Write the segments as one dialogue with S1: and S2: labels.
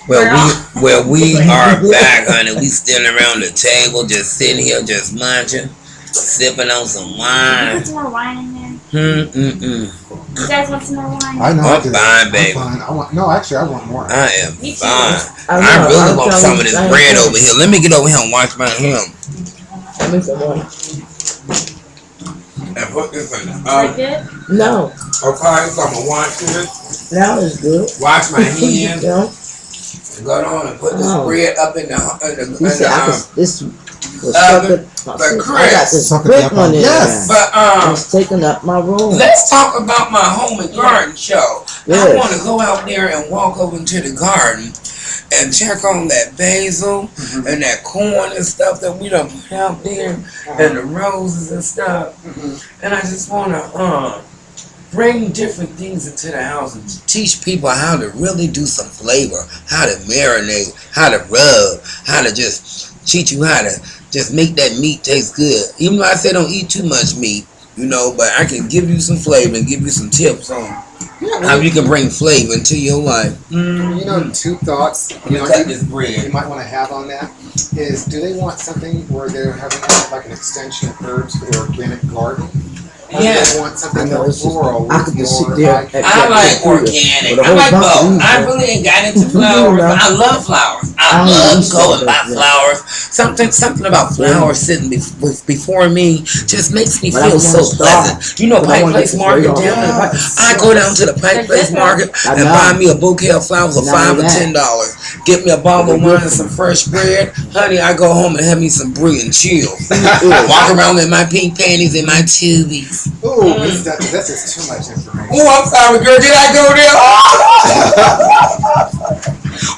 S1: We are back, honey. We still around the table, just sitting here, just munching, sipping on some
S2: Did you
S1: wine.
S2: put some more wine in there?
S1: Mm-mm.
S2: You guys want some more wine?
S3: I know.
S1: I'm fine, baby.
S3: I'm fine. No, actually, I want more.
S1: I am
S2: Me too.
S1: fine.
S4: I
S1: I
S4: know,
S1: really
S4: I'm
S1: want
S4: telling
S1: some
S4: you
S1: of this
S4: the same
S1: bread
S4: thing.
S1: over here. Let me get over here and watch my him.
S4: Let me some more.
S1: And put this in the
S2: Is that
S1: oven.
S2: good?
S4: No,
S1: Okay, so I'm gonna watch this.
S4: now it's good.
S1: Wash my hands.
S4: Yeah.
S1: And go on and put this
S4: Oh.
S1: bread up in the
S4: You said this was
S1: oven.
S4: sucking.
S1: But
S4: I got this
S3: Suck it
S4: brick
S3: up
S4: one
S3: on-
S4: in
S3: yes.
S4: there.
S1: But
S4: It's taking up my room.
S1: let's talk about my home and garden show. I
S4: Yes.
S1: want to go out there and walk over into the garden and check on that basil and that corn and stuff that we done put out there and the roses and stuff. And I just want to bring different things into the house and teach people how to really do some flavor, how to marinate, how to rub, how to just teach you how to just make that meat taste good. Even though I say don't eat too much meat, but I can give you some flavor and give you some tips on how you can bring flavor into your life.
S3: You know, two thoughts.
S1: You cut this
S3: You
S1: bread.
S3: might want to have on that is: do they want something where they're having like an extension of herbs for their organic garden? Or do
S1: Yeah.
S3: they want
S4: I
S3: something
S4: know
S3: more
S4: it's just,
S3: floral
S4: I
S3: with
S4: could just sit
S3: more
S4: there.
S3: like
S1: I like organic. I like both. I really ain't got into flowers. But I love flowers. I love to go and buy flowers. Something about flowers sitting before me just makes me
S4: But I
S1: feel
S4: was
S1: so
S4: gonna start.
S1: pleasant. You know,
S4: But I
S1: Pike
S4: wanna
S1: Place
S4: get this
S1: Market
S4: way
S1: down
S4: off.
S1: there. I go down to the Pike Place Market
S4: I
S1: and
S4: know.
S1: buy me a bouquet of flowers for
S4: Now
S1: $5 or
S4: that.
S1: $10. Get me a bottle of wine and some fresh bread. Honey, I go home and have me some brie and chill. Walk around in my pink panties and my tubies.
S3: Ooh, this is too much information.
S1: Oh, I'm sorry, girl. Did I go there?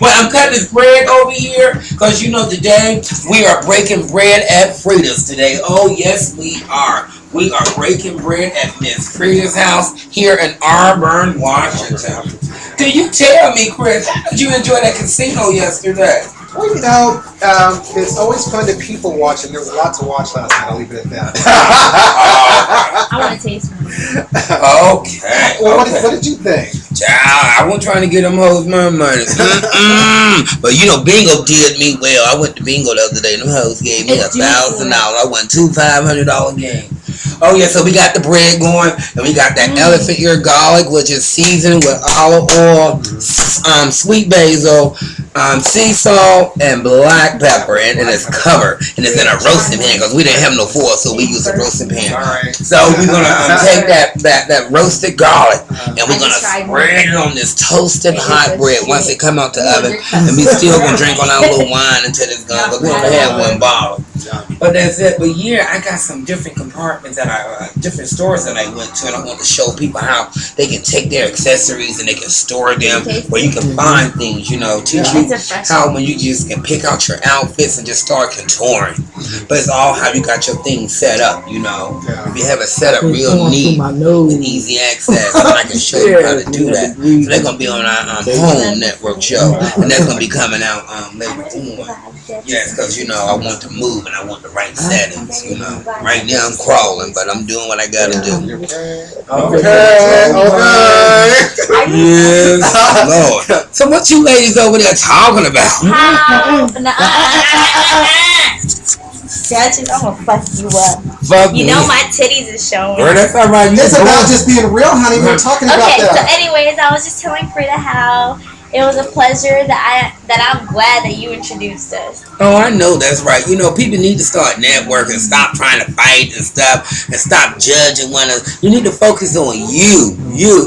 S1: Well, I'm cutting this bread over here because today we are breaking bread at Frida's today. Oh, yes, we are. We are breaking bread at Miss Frida's house here in Auburn, Washington. Can you tell me, Chris, how did you enjoy that casino yesterday?
S3: Well, it's always fun to people watch, and there was a lot to watch last night. I'll leave it at that.
S2: I want to taste one.
S1: Okay.
S3: Well,
S1: Okay.
S3: what did you think?
S1: Child, I wasn't trying to get them hoes my money. But Bingo did me well. I went to Bingo the other day, and them hoes gave me $1,000. I won two $500 games. Oh yeah, so we got the bread going, and we got that elephant ear garlic, which is seasoned with olive oil, sweet basil, sea salt, and black pepper, and it's covered, and it's in a roasting pan because we didn't have no foil, so we used a roasting pan.
S3: All right.
S1: So we're gonna take that roasted garlic, and we're gonna spread it on this toasted hot bread once it come out the oven, and we still gonna drink on our little wine until it's gone. But we only had one bottle. But that's it. But yeah, I got some different compartments that different stores that I went to, and I want to show people how they can take their accessories and they can store them, where you can find things. Teach you how when you just can pick out your outfits and just start contouring. But it's all how you got your things set up. If you have it set up real neat and easy access, and I can show you how to do that. So they're gonna be on our home network show, and that's gonna be coming out later on. Yes, because I want to move and I want the right settings. Right now I'm crawling, but I'm doing what I gotta do. Okay. Yes, Lord. So what you ladies over there talking about?
S2: Duchess, I'm gonna fuck you up.
S1: Fuck
S2: You
S1: me.
S2: know my titties is showing.
S1: Girl, that's all right.
S3: It's about just being real, honey. We were talking about
S2: Okay, so
S3: that.
S2: anyways, I was just telling Frida how it was a pleasure that I'm glad that you introduced us.
S1: Oh, I know that's right. People need to start networking, stop trying to fight and stuff, and stop judging one another. You need to focus on you.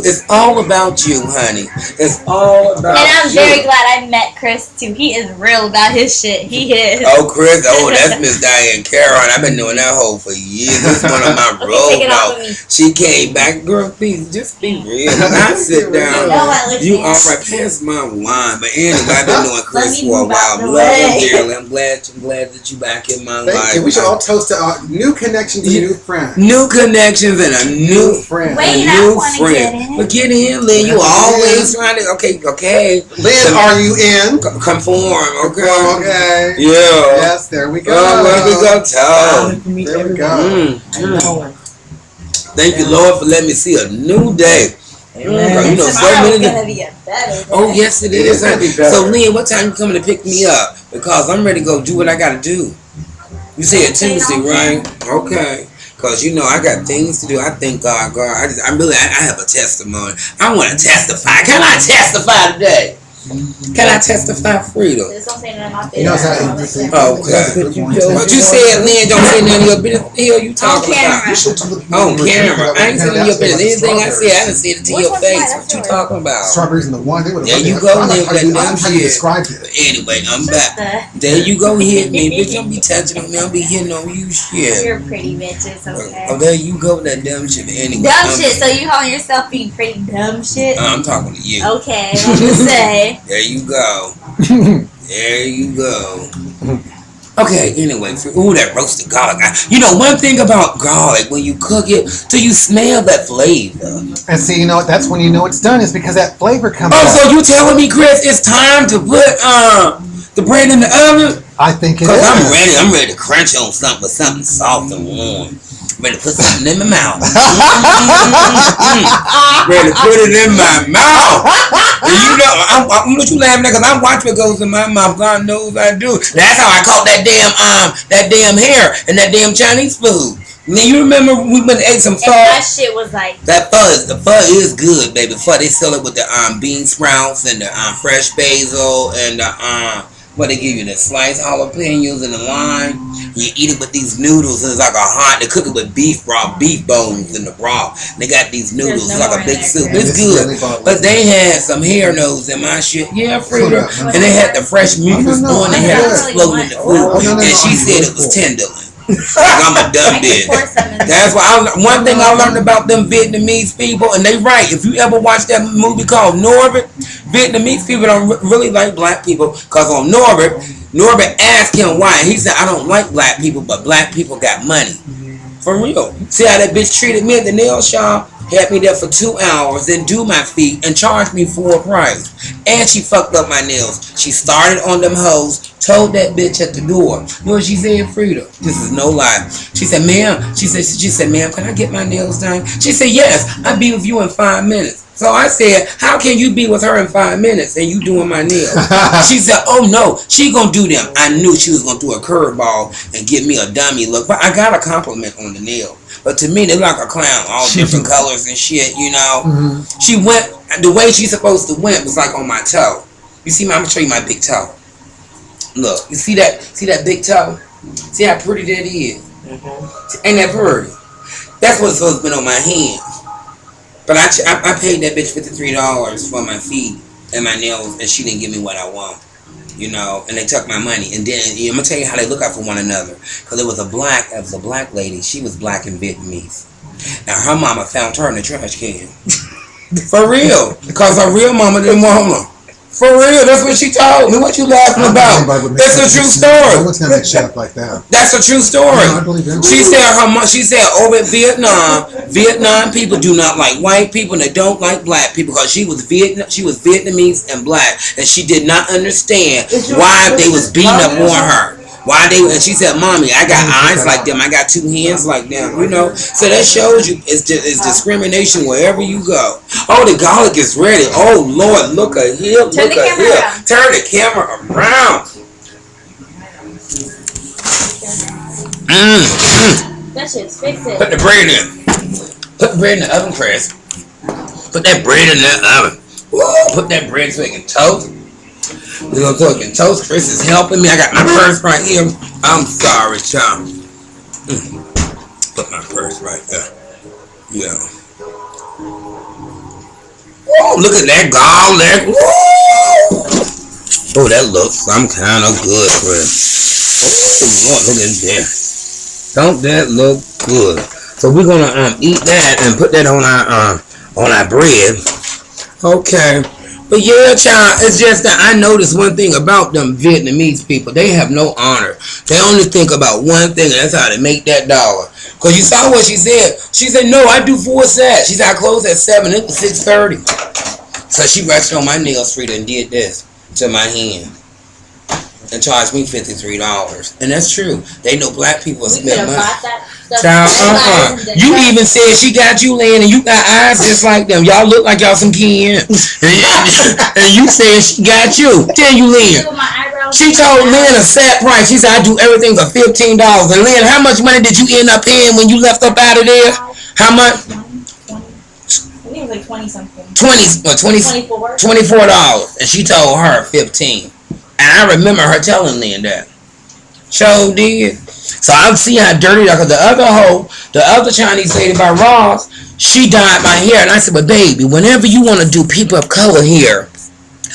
S1: It's all about you, honey. It's all about you.
S2: And I'm very glad I met Chris too. He is real about his shit. He is.
S1: Oh, Chris. Oh, that's Miss Diane Caroline. I've been doing that hoe for years. This is one of my
S2: Take it off
S1: road
S2: of me.
S1: She came back. Girl, please, just be real. Not sit down. You all right. Pass my wine. But anyway, I've been doing Chris for a while. Love him dearly. I'm glad that you back in my life.
S3: Thank you. We should all toast to new connections and new friends.
S1: New connections and a new
S3: friend.
S2: Wait,
S1: a
S2: I
S1: new
S2: wanna
S1: friend.
S2: get in.
S1: But get in, Lynn. You always trying to. Okay.
S3: Lynn, are you in?
S1: Conform. Okay.
S3: Okay.
S1: Yeah.
S3: Yes, there we go.
S1: Let me go talk.
S3: There we go.
S1: Thank you, Lord, for letting me see a new day. You know, so
S2: Tomorrow's
S1: many.
S2: gonna be a better day.
S1: Oh yes, it is.
S3: gonna be better.
S1: So Lynn, what time you coming to pick me up? Because I'm ready to go do what I gotta do. You said Tuesday, right? Okay. Cause you know I got things to do. I thank God, God. I have a testimony. I want to testify. Can I testify today? Can I testify, Frida?
S2: Just don't say none of my
S3: You know,
S2: business.
S1: Okay. But you said, Lynn, don't say none of your business. What the hell you talking about? On camera. I ain't telling your business. Anything I say, I done said it to your face. What you talking about?
S3: Strawberries in the wine. They would have.
S1: There you go, Lynn. That dumb
S3: how you
S1: shit.
S3: described it.
S1: Anyway, I'm back. There you go, hit me. Bitch, don't be touching on me. I'll be hitting on you, shit.
S2: You're pretty bitches, okay?
S1: Oh, there you go with that dumb shit. Anyway.
S2: Dumb shit, so you calling yourself being pretty dumb shit?
S1: I'm talking to you.
S2: Okay, I'm gonna say.
S1: There you go. There you go. Okay, anyway, ooh, that roasted garlic. You know, one thing about garlic, when you cook it, do you smell that flavor?
S3: And see, you know, that's when you know it's done, is because that flavor comes out.
S1: So you telling me, Chris, it's time to put the bread in the oven?
S3: I think it is.
S1: Cause I'm ready to crunch on something, but something soft and warm. Ready to put something in my mouth. Ready to put it in my mouth. And you know, I'm what you laughing at, cause I watch what goes in my mouth. God knows I do. That's how I caught that damn hair and that damn Chinese food. Now you remember we went and ate some pho?
S2: And that shit was like
S1: that the pho is good, baby. Pho, they sell it with the bean sprouts and the fresh basil and the what they give you, the sliced jalapenos and the lime. You eat it with these noodles, and it's like they cook it with beef broth, beef bones in the broth. They got these noodles, it's like a big soup. It's good. But they had some hair nose in my shit. Yeah, Frida. And they had the fresh meat was on, they had it floating in the food. And she said it was tenderloin. Like I'm a dumb bitch. That's why one thing I learned about them Vietnamese people, and they right. If you ever watch that movie called Norbit, Vietnamese people don't really like black people, cause on Norbit asked him why. He said, I don't like black people, but black people got money. For real. See how that bitch treated me at the nail shop? Had me there for 2 hours, then do my feet, and charged me full price. And she fucked up my nails. She started on them hoes, told that bitch at the door. You know what she said, Frida? This is no lie. She said, ma'am, she said, ma'am, can I get my nails done? She said, yes, I'll be with you in 5 minutes. So I said, how can you be with her in 5 minutes and you doing my nails? She said, oh no, she gonna do them. I knew she was gonna do a curveball and give me a dummy look, but I got a compliment on the nail. But to me, they like a clown, all different colors and shit, you know. Mm-hmm. She went, the way she's supposed to went was like on my toe. You see, I'm gonna show you my big toe. Look, you see that big toe? See how pretty that is? Mm-hmm. Ain't that pretty? That's what's supposed to be on my hand. But I paid that bitch $53 for my feet and my nails, and she didn't give me what I want, you know. And they took my money. And then I'm gonna tell you how they look out for one another. Cause it was a black lady. She was black and Vietnamese. Now her mama found her in the trash can. For real. Cause her real mama didn't want her. For real, that's what she told me. What you laughing about? That's a true story.
S3: Someone's gonna make shit up like that.
S1: That's a true story.
S3: No, I believe it.
S1: She said over in Vietnam people do not like white people and they don't like black people because she was Vietnamese and black, and she did not understand why they was beating up on her. And she said, mommy, I got eyes like them, I got 2 hands like them, you know. So that shows you it's discrimination wherever you go. Oh, the garlic is ready. Oh Lord, look at here, look at here. Turn the camera around.
S2: That shit's fixed.
S1: Put the bread in. Put the bread in the oven, Chris. Put that bread in the oven. Woo, put that bread so it can toast. We're gonna cook and toast. Chris is helping me. I got my purse right here. I'm sorry, child. Put my purse right there. Yeah. Whoa, look at that garlic. Woo! Oh, that looks some kind of good, Chris. Oh, Lord, look at that. Don't that look good? So we're gonna eat that and put that on our bread. Okay. But yeah, child, it's just that I noticed one thing about them Vietnamese people. They have no honor. They only think about one thing, and that's how they make that dollar. Because you saw what she said. She said, no, I do 4 sets. She said, I close at 7. It was 6:30. So she rushed on my nails, Frida, and did this to my hand. and charged me $53. And that's true. They know black people
S2: We could
S1: spend
S2: have
S1: money.
S2: bought that stuff.
S1: Child, You even said she got you, Lynn, and you got eyes just like them. Y'all look like y'all some kin. And you said she got you. Tell you, Lynn. She told Lynn a set price. She said, I do everything for $15. And Lynn, how much money did you end up paying when you left up out of there? How much?
S2: I think it was like 20 something.
S1: $24. And she told her 15. And I remember her telling Lynn that. So did. So I see how dirty that, because the other Chinese lady by Ross, she dyed my hair. And I said, but baby, whenever you want to do people of color hair,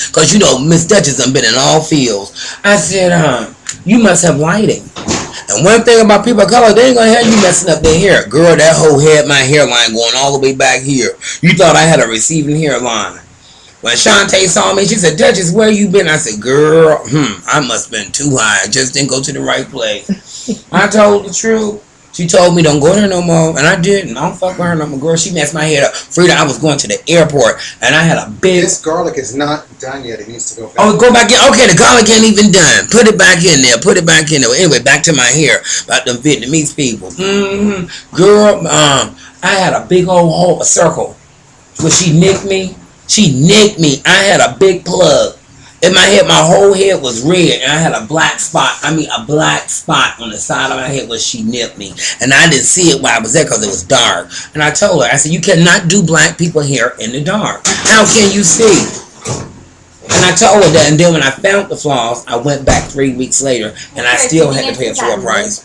S1: because you know Miss Duchess done been in all fields, I said, you must have lighting. And one thing about people of color, they ain't gonna have you messing up their hair. Girl, that whole head, my hairline going all the way back here. You thought I had a receiving hairline. When Shantae saw me, she said, Duchess, where you been? I said, girl, I must have been too high. I just didn't go to the right place. I told the truth. She told me don't go there no more, and I didn't. I don't fuck with her no more. Girl, she messed my head up. Frida, I was going to the airport, and I had a big...
S3: This garlic is not done yet. It needs to go back.
S1: Oh, go back in. Okay, the garlic ain't even done. Put it back in there. Put it back in there. Anyway, back to my hair. About them Vietnamese people. Girl, I had a big old hole, a circle. When she nicked me, I had a big plug. In my head, my whole head was red, and I had a black spot. A black spot on the side of my head where she nipped me. And I didn't see it while I was there because it was dark. And I told her, I said, you cannot do black people hair in the dark. How can you see? And I told her that, and then when I found the flaws, I went back 3 weeks later, and I still had to pay a full price.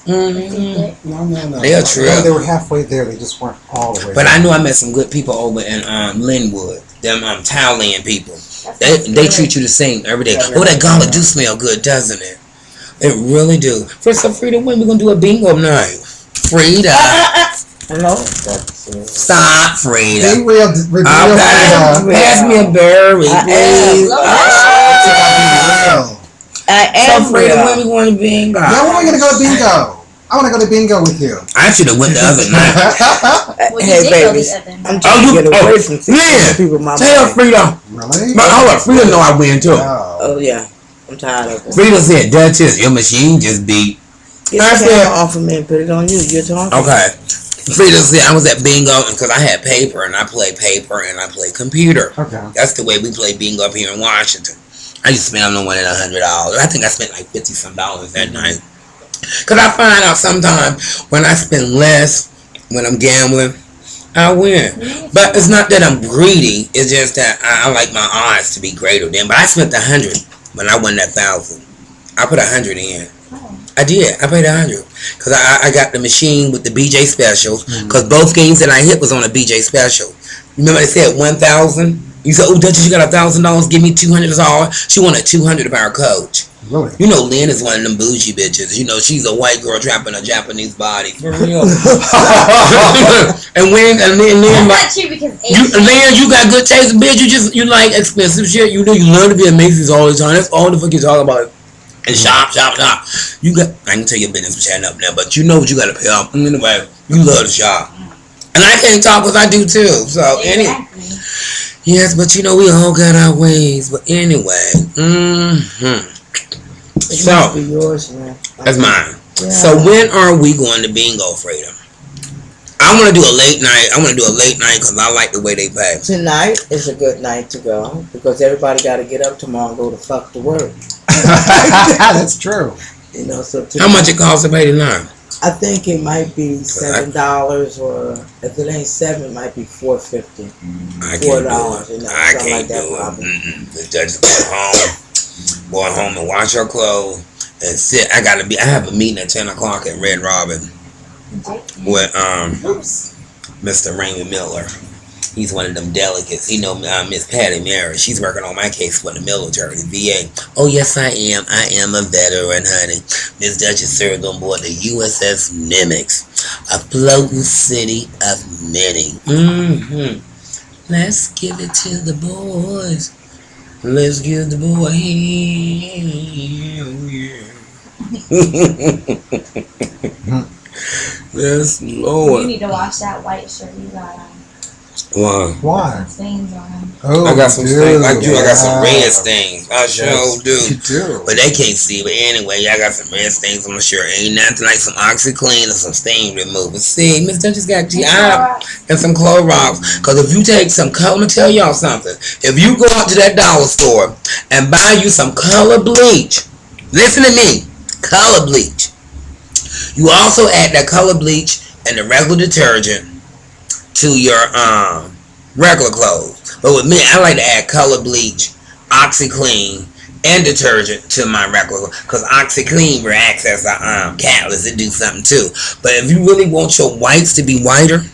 S3: No.
S1: They're true.
S3: No, they were halfway there. They just weren't all the way
S1: But
S3: there.
S1: I knew I met some good people over in Linwood. Them Thailand people. They treat you the same every day. Oh, that garlic do smell good, doesn't it? It really do. First up, Frida, when we gonna do a bingo night? Frida.
S4: Hello?
S1: Stop, Frida.
S3: Be real.
S1: Okay. Pass me a berry, please.
S4: I am
S1: So, Frida, when we going to bingo?
S3: Yeah, when are we gonna go to bingo? I want to go to bingo with you.
S1: I should have went the other night.
S2: Well,
S4: Hey,
S2: you did go
S4: baby.
S2: the other night.
S4: I'm trying to get away from
S1: yeah.
S4: people. My
S1: Tell Frida.
S3: Really?
S1: But hold on, Frida know I win too.
S3: Oh.
S4: Oh yeah, I'm tired of it.
S1: Frida said, Duchess, your machine just beat.
S4: Get
S1: I
S4: the
S1: said-
S4: camera off of me and put it on you. You're talking.
S1: Okay. Frida said I was at bingo because I had paper and I play paper and I play computer.
S3: Okay.
S1: That's the way we play bingo up here in Washington. I used to spend no more than $100. I think I spent like $50-some that night. Because I find out sometimes when I spend less when I'm gambling, I win. But it's not that I'm greedy. It's just that I like my odds to be greater than. But I spent $100 when I won that 1,000. I put $100 in. I did. I paid $100 because I got the machine with the BJ specials. Because both games that I hit was on a BJ special. Remember they said 1,000. You said, "Oh, Duchess, you got $1,000. Give me $200." She wanted $200 of our coach.
S3: Really?
S1: You know, Lynn is one of them bougie bitches. You know, she's a white girl trapping a Japanese body. For real. and then Lynn,
S2: That's not true because
S1: Lynn, you got good taste, bitch. You like expensive shit. You know, you learn to be at Macy's all the time. That's all the fuck you talk about. And shop. You got. I can tell your business for chatting up now, but you know what you got to pay off. Anyway, you love to shop, and I can't talk because I do too. So anyway. Yes, but you know we all got our ways. But anyway, So
S4: It must be yours, man.
S1: that's mine.
S4: Yeah.
S1: So when are we going to bingo, Frida? I want to do a late night. Because I like the way they pay.
S4: Tonight is a good night to go because everybody got to get up tomorrow and go to fuck to work.
S3: That's true.
S4: You know, so
S1: How much it costs to pay tonight?
S4: I think it might be $7, or if it ain't $7, it might be $4.50.
S1: I can't
S4: $4,
S1: do it.
S4: you know,
S1: I
S4: something
S1: can't
S4: like that
S1: do
S4: probably.
S1: it. The judge go home and wash her clothes and sit. I have a meeting at 10 o'clock at Red Robin with Mr. Raymond Miller. He's one of them delegates. He know Miss Patty Mary. She's working on my case for the military, the VA. Oh, yes, I am. I am a veteran, honey. Miss Duchess served on board the USS Nimitz, a floating city of many. Let's give it to the boys. Let's give the boy hell yeah. Yes, Lord.
S2: You need to wash that white shirt you got on.
S1: Why?
S3: Why?
S2: Stains on them.
S3: Oh,
S1: I got some stains. I do. I got some red
S3: yeah.
S1: stains. I sure do.
S3: You do.
S1: But they can't see. But anyway, I got some red stains on my shirt. Ain't nothing like some OxyClean or some stain remover. See, Miss Duchess got GI and some Clorox. Because if you take some color, I'm going to tell y'all something. If you go out to that dollar store and buy you some color bleach, listen to me, color bleach. You also add that color bleach and the regular detergent to your regular clothes. But with me, I like to add color bleach, OxyClean, and detergent to my regular, because OxyClean reacts as a catalyst. It do something too. But if you really want your whites to be whiter,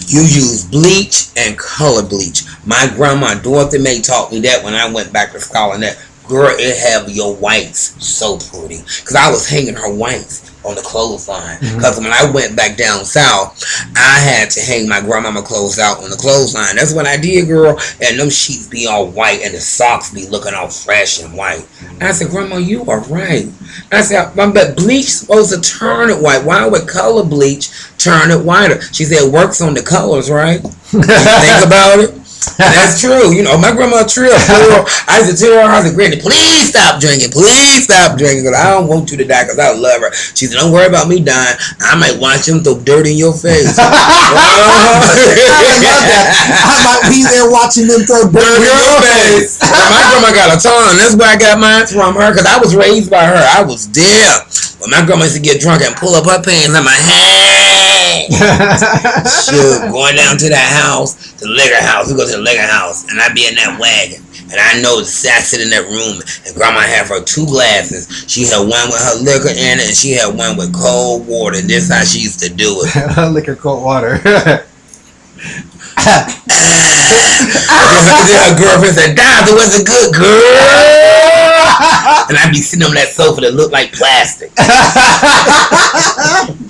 S1: you use bleach and color bleach. My grandma Dorothy May taught me that when I went back to school, and that girl, it have your whites so pretty. Because I was hanging her whites on the clothesline. Because when I went back down south, I had to hang my grandmama clothes out on the clothesline. That's what I did, girl. And them sheets be all white and the socks be looking all fresh and white. And I said, Grandma, you are right. I said, but bleach supposed to turn it white. Why would color bleach turn it whiter? She said, it works on the colors, right? You think about it. That's true. You know, my grandma trip. I used to tell her, I was like, Granny, please stop drinking. Please stop drinking. Because I don't want you to die because I love her. She said, don't worry about me dying. I might watch him throw dirt in your face. I
S3: love that. I might be there watching them throw dirt in your face.
S1: My grandma got a ton. That's where I got mine from her. Because I was raised by her. I was there. When my grandma used to get drunk and pull up her pants, I'm like, hey. Shoot, going down to that house, the liquor house. We go to the liquor house, and I be in that wagon. And I know I sit in that room, and Grandma had her 2 glasses. She had one with her liquor in it, and she had one with cold water. And this is how she used to do it.
S3: Liquor, cold water.
S1: Then her girlfriend said, Dad, it was a good girl. And I'd be sitting on that sofa that looked like plastic.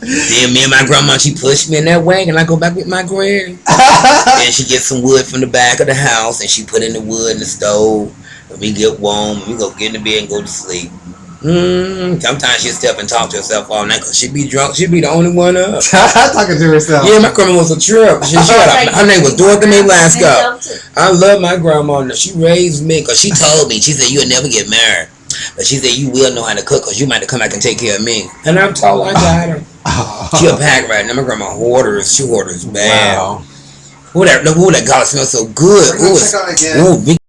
S1: Then me and my grandma, she pushed me in that wagon. I go back with my granny. Then she gets some wood from the back of the house, and she put in the wood in the stove. And we get warm, and we go get in the bed and go to sleep. Sometimes she'll step and talk to herself all night because she be drunk. She be the only one up.
S3: Talking to herself.
S1: Yeah, my grandma was a trip. Her name was Dorothy May Lascaux. I love my grandma. She raised me because she told me, she said, you'll never get married. But she said, you will know how to cook because you might have come back and take care of me. And I'm told I got her. She a pack right now. My grandma hoarders. She hoarders bad.
S3: Wow.
S1: Ooh, that garlic smells so good.
S3: Check out again.
S1: Ooh,